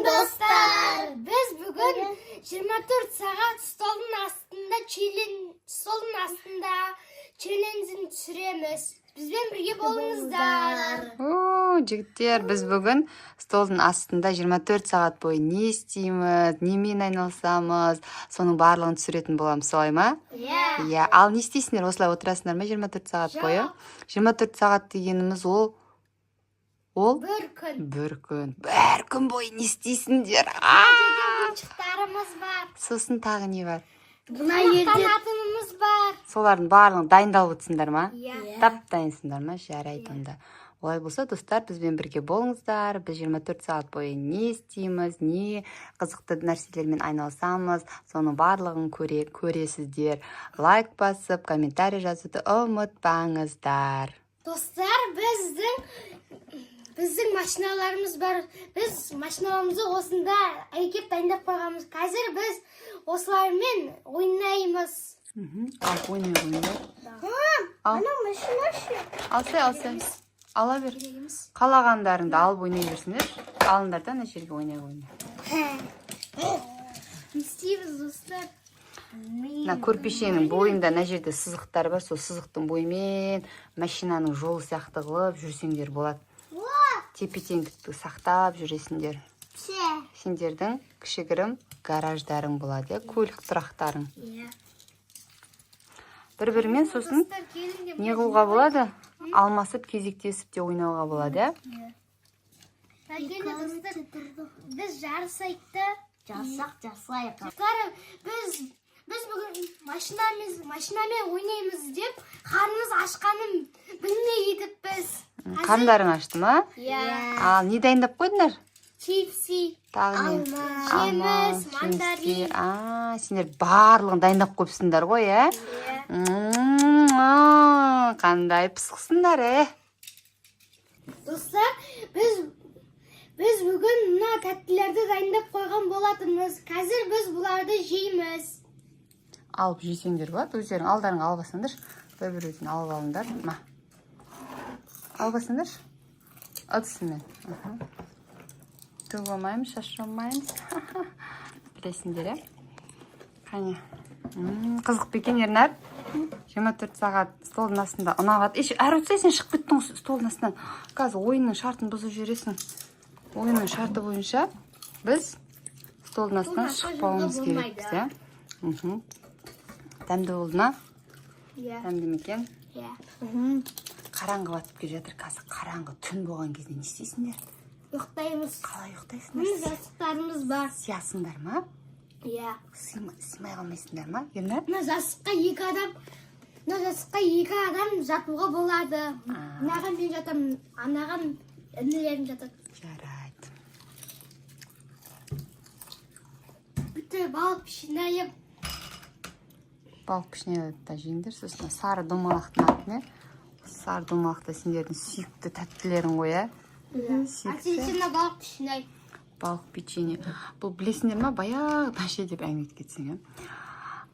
достар. Biz bugün 24 saat stolun astında challenge'ini түсіреміз. Bizben birге болыңыздар. Жігіттер, біз бүгін столдың астында 24 сағат бойы не істейміз, немен айналысамыз, соның барлығын түсіретін боламыз, солай ма? Иә. Ал не істейсіңдер, осылай отырасыңдар ма 24 сағат бойы? 24 сағат дегеніміз ол Бір күн. Бір күн бойы не істейсіңдер? Ойыншықтарымыз бар. Сосын тағы не бар? Тамақтанатынымыз бар. Солардың барлығын дайындалып отырсыңдар ма? Иә. Тап-дайынсыңдар ма? Жарайды онда. Олай болса, достар, бізбен бірге болыңыздар. Біз 24 сағат бойы не істейміз, не қызықты нәрселермен айналысамыз, соның барлығын көресіздер. Лайк басып, комментарий жазуды ұмытпаңыздар. Достар, біздің машиналарымыз бар. Біз машиналарымызды осында әкеп дайындап қойғанбыз. Қазір біз осылармен ойнаймыз. Ал, ойнай. Ана машина ше. Алсай. Ала бер. Қалағандарыңды алып ойнай берсіңдер. Алыңдар да, ана жерге ойнай. Не істейміз, достар? Көрпешенің бойында ана жерде сызықтар бар, сол сызықтың бойымен машинаның жолы сияқты қылып жүрсеңдер болады. Тепе-теңдікті сақтап жүресіңдер. Сендердің кішігірім гараждарың болады, көлік тұрақтарың. Бір-бірімен сосын не қылуға болады? Алмасып, кезектесіп те ойнауға болады. Біз жарысайық. Біз бүгін машинамен ойнаймыз деп, қарнымыз ашқанын білмей кетіппіз. Қарындарың ашты ма? Ал, не дайындап қойдыңдар? Чипси, Жеміс, мандарин. Сендер барлығын дайындап қойыпсыңдар ғой, Қандай пысықсыңдар, Достар, біз бүгін мына тәттілерді дайындап қойған болатынбыз. Қазір біз бұларды жейміз. Алып жесеңдер болады, өздерің алдарың албасыңдар. Бір-бірін алып алыңдар. Албасыңдар. Ыдысымен. Төгілмаймыз, шашылмаймыз. Білесіңдер, Қане. Қызық бекен, Ернар. 24 сағат столдың астында ұнағат. Әр өтсай сен шығып кеттің столдың астынан. Қазір ойынның шартын бұзып жүресің. Ойынның шарты бойынша біз столдың астынан шықпауымыз керекпіз. Дәмді болды ма? Дәмді мекен? Қараңғы батып келе жатыр. Қазір қараңғы түн болған кезде не істейсіңдер? Ұйықтаймыз. Қалай ұйықтайсыңдар? Жастықтарымыз бар. Сиясыңдар ма? Иә. Сыймай қалмайсыңдар ма? Ернар? Мына жастыққа екі адам жатуға болады. Мынаған мен жатамын, анаған інілерім жатады. Жарайды. Бүті балық пішінайып. Балық пішінайып та жеңдер. Сосын сары домалақтың атын, Сары домалақта сендердің сүйікті тәттілерің ғой, Әсесіне балық пішінай. Балық печенье. Бұл білесіңдер ма? Баяғыдан ше деп әңгімет кетсең,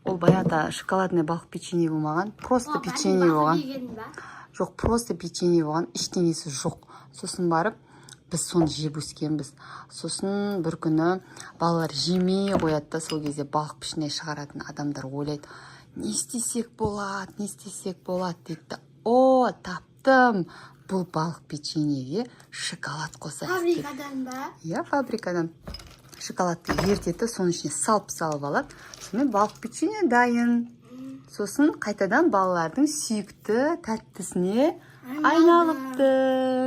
Ол баяғыда шоколадный балық печенье болмаған, просто печенье болған. Жоқ, просто печенье болған, ештеңесі жоқ. Сосын барып, біз соны жеп өскенбіз. Сосын бір күні балалар жемей қояды да, сол кезде балық печенье шығаратын адамдар ойлайды, не істесек болады дейді. Таптым! Бұл балық печеньеге шоколад қосады. Фабрикадан ба? Иә, фабрикадан. Шоколадты ертеті, соның ішіне салып алады. Сонымен балық печенье дайын. Сосын қайтадан балалардың сүйікті тәттісіне айналыпты.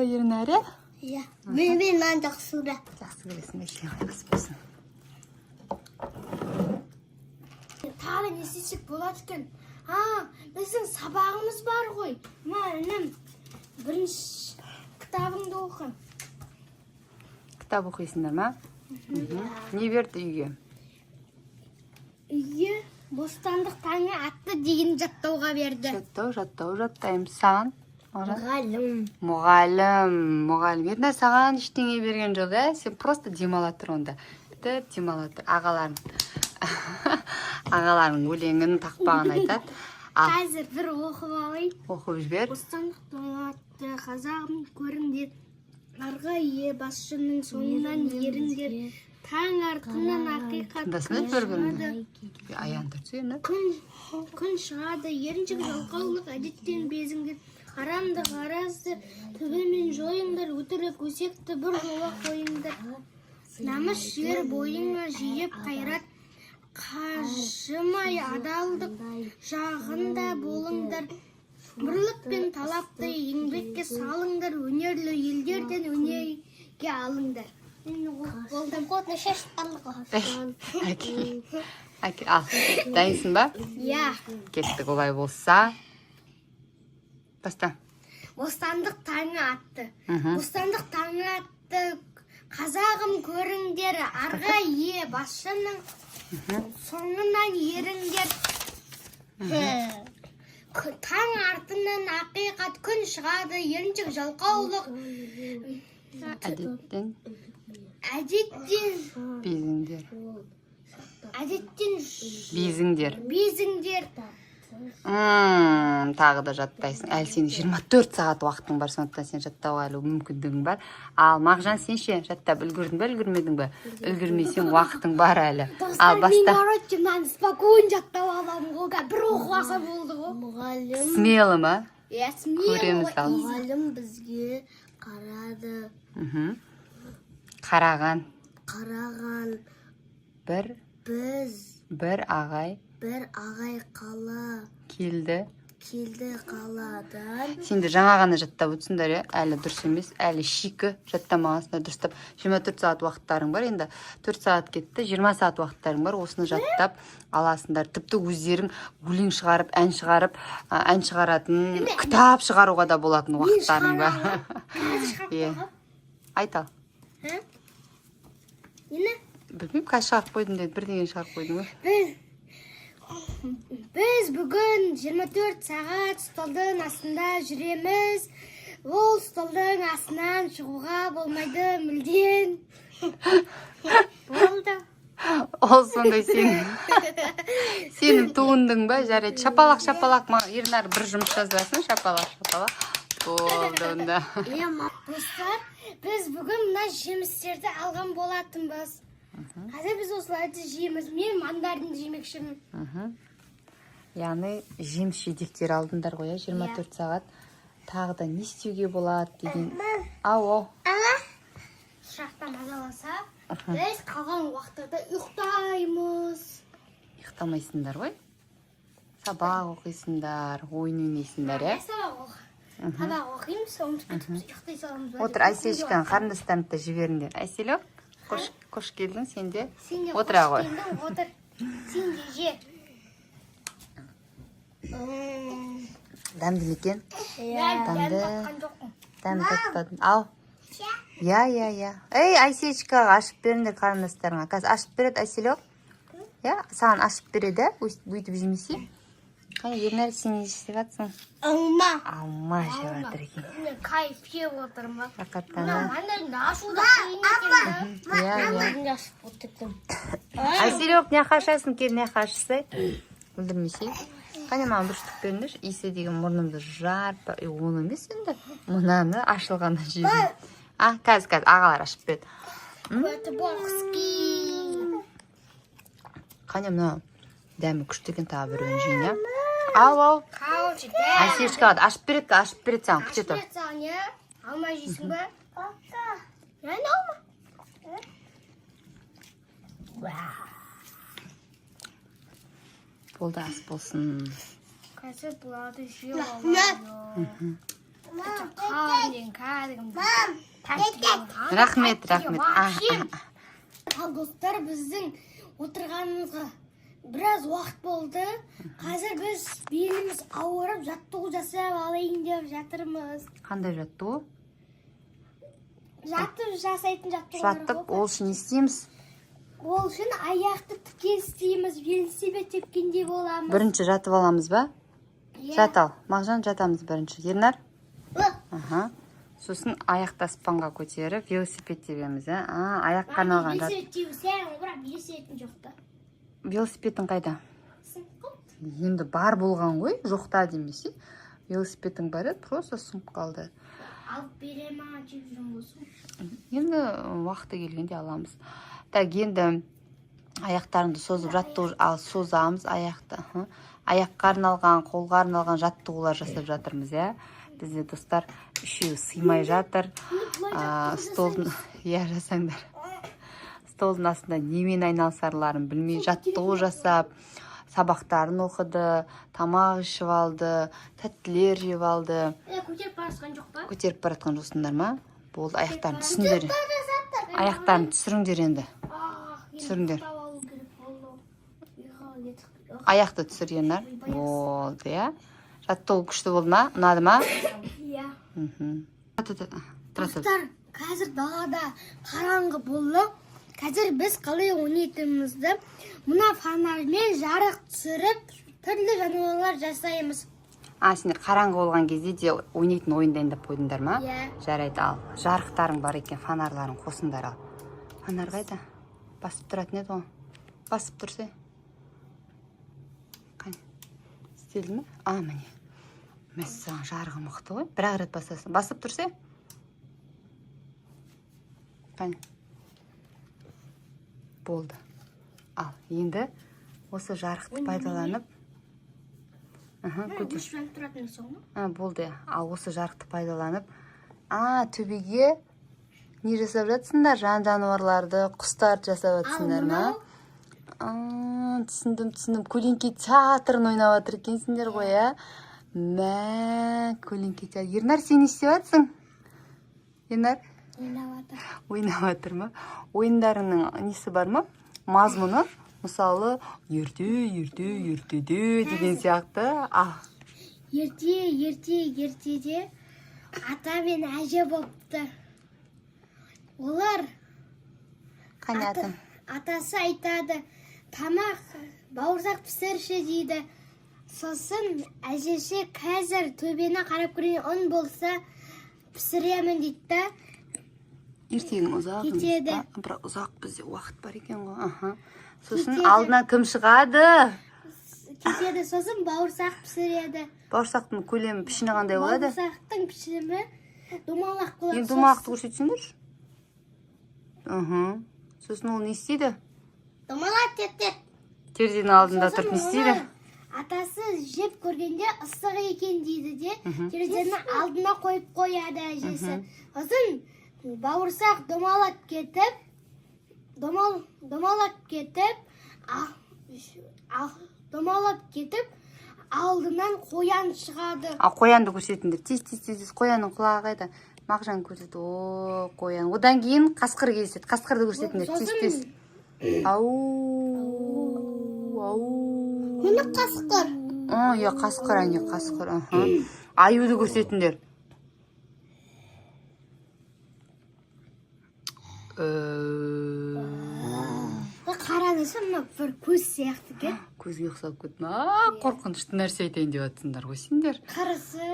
Ернәрі? Иә. Мен жақсы көремін. Жақсы көресің бе, шеңайғыз болсын. Тағы не істесек болады екен? Біздің сабағымыз бар ғой. Інім, бірінші кітабыңды оқы. Кітап оқисыңдар ма? Не берді үйге? Үйге бостандық таңы атты деген жаттауға берді. Жаттаймыз. Саған? Мұғалім. Ернар саған ештеңе берген жоқ, Сен просто демала тұр онда. Демала тұр. Ағаларың өлеңін тақпағын айтады. Қазір бір оқып алайын. Оқып жібер. Бостандық таңы атты қазағым көріңдер. Нарға ие басшының соңынан еріңдер. таң артынан ақиқат Тыңдасыңдар бір-біріне. Аяндыршы енді. Күн шығады, еріншік жалқаулық әдеттен безіңдер. Арамды қаразды төбемен жойыңдар, өтірік өсекті бір жола қойыңдар. Намыс жер бойыңа жиып қайрат, қажымай адалдық жағында болыңдар. Бірлік пен талапты еңбекке салыңдар, өнерлі елдерден өнерге алыңдар. Болдым қотны Әке, ал, дайынсың ба? Я, Кеттік олай болса. Баста. бостандық таңы атты. Мгм. Бостандық таңы атты. Қазағым көріңдер, арға ие басшының соңынан еріңдер. Таң артынан ақиқат күн шығады, еріншік жалқаулық Әдеттен әдеттен безіңдер. безіңдер. Тағы да жаттайсың. Әлі сен 24 сағат уақытың бар, сондықтан сен жаттауға әлі мүмкіндігің бар. Ал Мағжан сен ше, жаттап үлгердің бе, үлгермедің бе? Үлгермесең уақытың бар әлі. Ал баста. Мен спокойно жаттап аламын ғой, бір оқуаса болды ғой. Мұғалім. Смело ма? Көреміз ал. Мұғалім бізге қарады. Қараған. Бір ағай қала келді. Қаладан. Сен де жаңа ғана жаттап өтсіңдер, әлі дұрыс емес, әлі шикі жаттамағансыңдар дұрыстап. 24 сағат уақыттарың бар, енді 4 сағат кетті, 20 сағат уақыттарың бар, осыны жаттап аласыңдар. Тіпті өздерің өлең шығарып, ән шығаратын, кітап шығаруға да болатын уақыттарың бар. Айтал. Білмеймін, қай шығарып қойдың деді, бірдеңе шығарып қойдың ба? Біз бүгін 24 сағат столдың астында жүреміз. Ол столдың астынан шығуға болмайды мүлден. Болды. Ол сондай сенің туындың ба? Жарайды, шапалақ. Ернар бір жұмыс жазбасын, шапалақ. Болды онда. Достар, біз бүгін мына жемістерді алған болатынбыз. Қазір біз осыларды жейміз. Мен мандаринді жемекшімін. Яғни жеміс-жидектер алдыңдар ғой, 24 сағат. Тағы да не істеуге болады деген. Ау. Шақта мазаласа, біз қалған уақыттарда ұйықтаймыз. Ұйықтамайсыңдар ғой? Сабақ оқисыңдар, ойын ойнайсыңдар, е? Сабақ оқимыз, ұйықтай саламыз. Отыр, Айселшканың қарындастарын да жіберіңдер. Айселі, қош келдің, сен де отыра ғой. Отыр, сен де же. Дәмді мекен? Дәмді. Дәмді татпадың. Ау. Я. Ей, Айселшкаға ашып беріңдер қарындастарыңа. Қазір ашып береді Айселі. Саған ашып береді, өйтіп жемесе. Қане, Ернар, сен не істеп жатсың? Алма жеп жатыр екен. Кайф жеп отырмын. Рақаттана. Мандаринді ашуда қиын екен. Айселек, не қашасың, кел, не қашысы? Білдірмесе. Қане, маған бір штук беріңдер. Иісі деген мұрнымды жарып, оны емес енді. Мұнаны ашылғанда жеймін. Қазір, ағалар ашып береді. Қане, мұна дәмі күштеген тағы бір өнжейін, я? Ау. Айселшкаға ашып береді саған, күте тұр. Ашып береді саған, я? Алмай жейсің ба? Яны алма. Болды, ас болсын. Қазір бұларды жей аламын. Рахмет. Достар, біздің отырғанымызға біраз уақыт болды. Қазір біз беліміз ауырып, жаттығу жасап алайын деп жатырмыз. Қандай жаттығу? Жасайтын жаттығу. Жаттып, ол үшін не істейміз? Ол үшін аяқты тіке істейміз, велосипед тепкендей боламыз. Бірінші жатып аламыз ба? Жатал. Мағжан, жатамыз бірінші. Ернар? Сосын аяқты аспанға көтеріп, велосипед тебеміз, аяқ қаналған жат. Велосипед тебсең, бірақ велосипедім жоқта. Велосипедің қайда? Енді бар болған ғой, жоқта демесе. Велосипедің бар еді, просто сынып қалды. Алып бере ма, жеп жүрміз. Енді уақыты келгенде аламыз. Так, енді аяқтарыңды созып жаттығу созамыз аяқты. Аяққа арналған, қолға арналған жаттығулар жасап жатырмыз, иә. Бізде достар үшеуі сыймай жатыр. Столдың, иә, жасаңдар. Столдың астында немен айналысарларын білмей жаттығу жасап, сабақтарын оқыды, тамақ ішіп алды, тәттілер жеп алды. Көтеріп барасқан жоқ па? Көтеріп баратқан жоқсыңдар ма? Болды, аяқтарын түсіңдер. Аяқтарын түсіріңдер енді. Түсіріңдер. Аяқты түсір, Ернар. Болды, иә. Жаттығу күшті болды ма? Ұнады ма? Иә. Достар, қазір далада қараңғы болды. Қазір біз қалай ойнайтынымызды мына фонармен жарық түсіріп, түрлі жануарлар жасаймыз. Сендер қараңғы болған кезде де ойнайтын ойын дайындап қойдыңдар ма? Иә. Жарайды, ал. Жарықтарың бар екен, фонарларын қосыңдар ал. Фонар қайда? Басып тұратын еді ғой. Басып тұрса. Қане. Істелді ме? Міне. Мәссаған жарығы мықты ғой. Бір-ақ рет басасың. Басып тұрса. Қане. Болды. Ал, енді осы жарықты пайдаланып болды. Ал осы жарықты пайдаланып төбеге не жасап жатсыңдар? Жан жануарларды, құстар жасап жатсыңдар ма? Түсіндім. Көлеңке театрын ойнап жатыр екенсіңдер ғой, ә? Көлеңке театр. Ернар, сен не істеп жатсың? Ернар? Ойнап жатыр ма? Ойындарының несі бар ма? Мазмұны? Мысалы, ертеде деген сияқты. Ертеде ата мен әже болыпты. Олар атасы айтады, тамақ бауырсақ пісірші дейді. Сосын әжесі қазір төбені қарап көрген ұн болса пісіремін дейді. Ертең ұзақ кетеді. Бірақ ұзақ бізде уақыт бар екен ғой. Сосын алдына кім шығады? Кетеді, сосын бауырсақ пісіреді. Бауырсақтың көлемі пішіні қандай болады? Бауырсақтың пішімі домалақ болады. Енді домалақты көрсетсеңдерші. Сосын ол не істейді? Домалақ тет. Терезенің алдында тұрып не істейді? Атасы жеп көргенде ыстық екен дейді де, терезенің алдына қойып қояды әжесі. Сосын бауырсақ домалап кетіп, алдынан қоян шығады. Қоянды көрсетіңдер. Тез. Қоянның құлағы қайда? Мағжан көрсет. Қоян. Одан кейін қасқыр келсет. Қасқырды көрсетіңдер. Тез. Міне қасқыр. Иә, қасқыр. Аюды көрсетіңдер. Қараңызшы, мына бір көз сияқты ке. Көзге ұқсап кетті. Қорқынышты нәрсе айтайын деп жатсыңдар ғой сендер. Қарасы.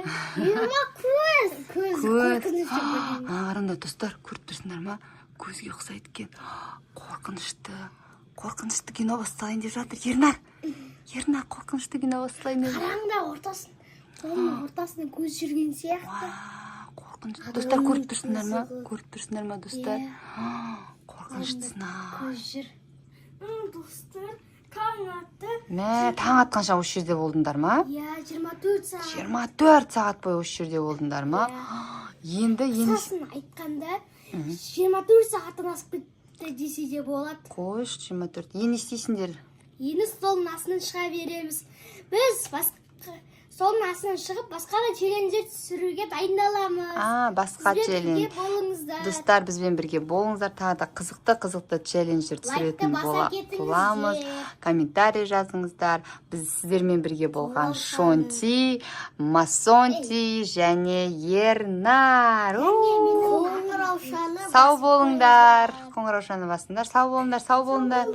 Көз қорқынышты. Арында достар, көріп тұрсыңдар ма? Көзге ұқсайды екен. Қорқынышты кино басталайын деп жатыр. Ернар, қорқынышты кино басталайын деп жатыр. Қараңда ортасында көз жүрген сияқты. Достар, көріп тұрсыңдар ма, достар? Қорқыныштысына. Көз жүр. Достар, таң атты. Таң атқанша осы жерде болдыңдар ма? Иә, 24 сағат. 24 сағат бойы осы жерде болдыңдар ма? Енді... Қысқасын айтқанда, 24 сағаттан асып кетті десе де болады. Қош, 24. Енді істейсіңдер? Енді столдың астынан шыға береміз. Біз столдың астынан шығып, басқа да челленджер түсіруге дайындаламыз. Басқа челлендж. Достар, бізбен бірге болыңыздар. Тағы да қызықты челленджер түсіретін боламыз. Комментарий жазыңыздар. Біз сіздермен бірге болған Шонти, Масонти және Ернар. Сау болыңдар. Қоңыраушаны басыңдар. Сау болыңдар.